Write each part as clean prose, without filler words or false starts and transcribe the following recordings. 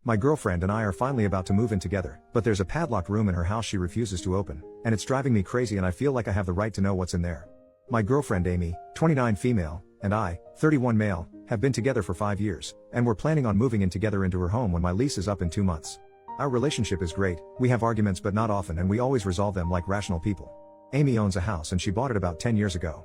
My girlfriend and I are finally about to move in together, but there's a padlocked room in her house she refuses to open, and it's driving me crazy and I feel like I have the right to know what's in there. My girlfriend Amy, 29 female, and I, 31 male, have been together for 5 years, and we're planning on moving in together into her home when my lease is up in 2 months. Our relationship is great, we have arguments but not often and we always resolve them like rational people. Amy owns a house and she bought it about 10 years ago.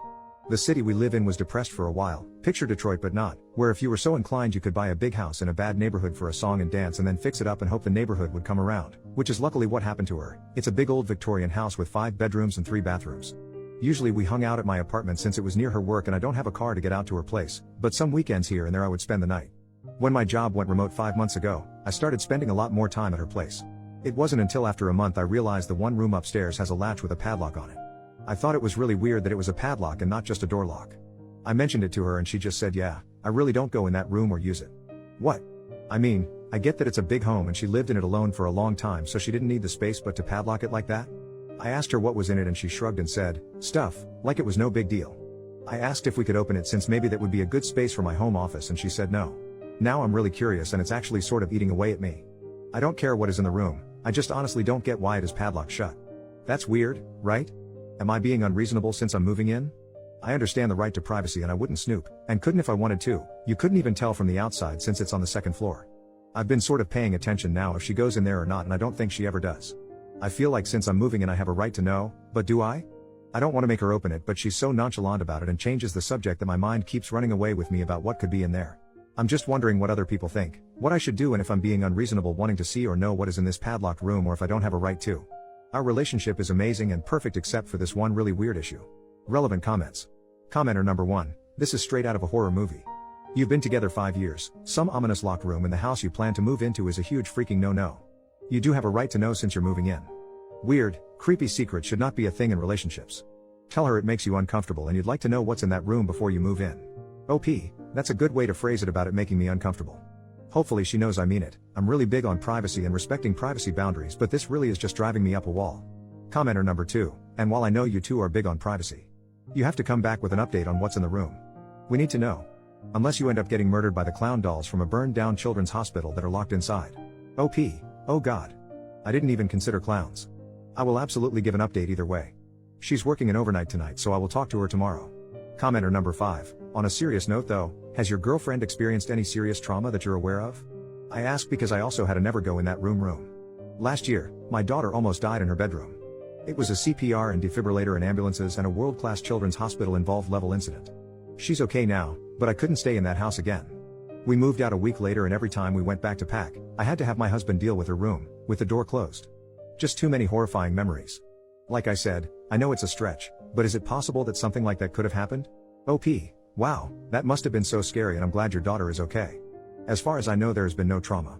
The city we live in was depressed for a while, picture Detroit but not, where if you were so inclined you could buy a big house in a bad neighborhood for a song and dance and then fix it up and hope the neighborhood would come around, which is luckily what happened to her. It's a big old Victorian house with 5 bedrooms and 3 bathrooms. Usually we hung out at my apartment since it was near her work and I don't have a car to get out to her place, but some weekends here and there I would spend the night. When my job went remote 5 months ago, I started spending a lot more time at her place. It wasn't until after a month I realized the one room upstairs has a latch with a padlock on it. I thought it was really weird that it was a padlock and not just a door lock. I mentioned it to her and she just said yeah, I really don't go in that room or use it. What? I mean, I get that it's a big home and she lived in it alone for a long time so she didn't need the space but to padlock it like that? I asked her what was in it and she shrugged and said, stuff, like it was no big deal. I asked if we could open it since maybe that would be a good space for my home office and she said no. Now I'm really curious and it's actually sort of eating away at me. I don't care what is in the room, I just honestly don't get why it is padlocked shut. That's weird, right? Am I being unreasonable since I'm moving in? I understand the right to privacy and I wouldn't snoop, and couldn't if I wanted to. You couldn't even tell from the outside since it's on the 2nd floor. I've been sort of paying attention now if she goes in there or not and I don't think she ever does. I feel like since I'm moving in I have a right to know, but do I? I don't want to make her open it but she's so nonchalant about it and changes the subject that my mind keeps running away with me about what could be in there. I'm just wondering what other people think, what I should do and if I'm being unreasonable wanting to see or know what is in this padlocked room or if I don't have a right to. Our relationship is amazing and perfect except for this one really weird issue. Relevant comments. Commenter number 1, this is straight out of a horror movie. You've been together 5 years, some ominous locked room in the house you plan to move into is a huge freaking no-no. You do have a right to know since you're moving in. Weird, creepy secrets should not be a thing in relationships. Tell her it makes you uncomfortable and you'd like to know what's in that room before you move in. OP, that's a good way to phrase it about it making me uncomfortable. Hopefully she knows I mean it. I'm really big on privacy and respecting privacy boundaries but this really is just driving me up a wall. Commenter number 2, and while I know you two are big on privacy, you have to come back with an update on what's in the room. We need to know. Unless you end up getting murdered by the clown dolls from a burned down children's hospital that are locked inside. OP, oh god. I didn't even consider clowns. I will absolutely give an update either way. She's working an overnight tonight so I will talk to her tomorrow. Commenter number 5, on a serious note though, has your girlfriend experienced any serious trauma that you're aware of? I ask because I also had a never go in that room. Last year, my daughter almost died in her bedroom. It was a CPR and defibrillator and ambulances and a world-class children's hospital involved level incident. She's okay now, but I couldn't stay in that house again. We moved out a week later and every time we went back to pack, I had to have my husband deal with her room, with the door closed. Just too many horrifying memories. Like I said, I know it's a stretch, but is it possible that something like that could have happened? OP, wow, that must have been so scary and I'm glad your daughter is okay. As far as I know there has been no trauma.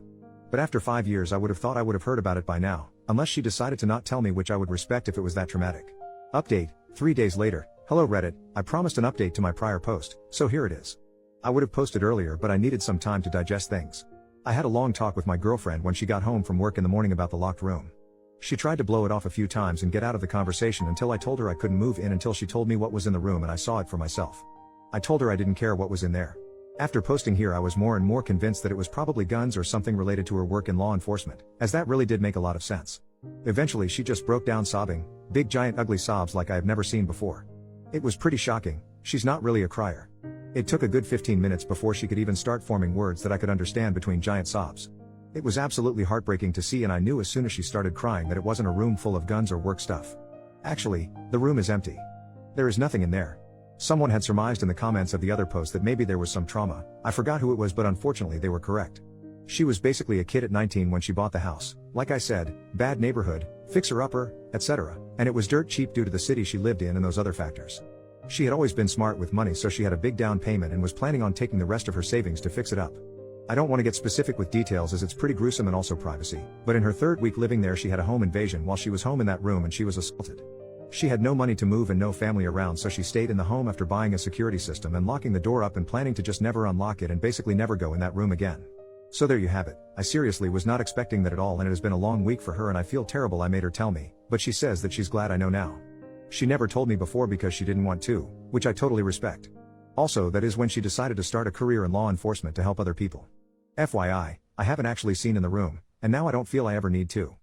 But after 5 years I would have thought I would have heard about it by now, unless she decided to not tell me, which I would respect if it was that traumatic. Update, 3 days later. Hello Reddit, I promised an update to my prior post, so here it is. I would have posted earlier but I needed some time to digest things. I had a long talk with my girlfriend when she got home from work in the morning about the locked room. She tried to blow it off a few times and get out of the conversation until I told her I couldn't move in until she told me what was in the room and I saw it for myself. I told her I didn't care what was in there. After posting here I was more and more convinced that it was probably guns or something related to her work in law enforcement, as that really did make a lot of sense. Eventually she just broke down sobbing, big giant ugly sobs like I have never seen before. It was pretty shocking, she's not really a crier. It took a good 15 minutes before she could even start forming words that I could understand between giant sobs. It was absolutely heartbreaking to see and I knew as soon as she started crying that it wasn't a room full of guns or work stuff. Actually, the room is empty. There is nothing in there. Someone had surmised in the comments of the other post that maybe there was some trauma. I forgot who it was but unfortunately they were correct. She was basically a kid at 19 when she bought the house. Like I said, bad neighborhood, fixer-upper, etc. And it was dirt cheap due to the city she lived in and those other factors. She had always been smart with money so she had a big down payment and was planning on taking the rest of her savings to fix it up. I don't want to get specific with details as it's pretty gruesome and also privacy, but in her 3rd week living there she had a home invasion while she was home in that room and she was assaulted. She had no money to move and no family around so she stayed in the home after buying a security system and locking the door up and planning to just never unlock it and basically never go in that room again. So there you have it. I seriously was not expecting that at all and it has been a long week for her and I feel terrible I made her tell me, but she says that she's glad I know now. She never told me before because she didn't want to, which I totally respect. Also that is when she decided to start a career in law enforcement to help other people. FYI, I haven't actually seen in the room, and now I don't feel I ever need to.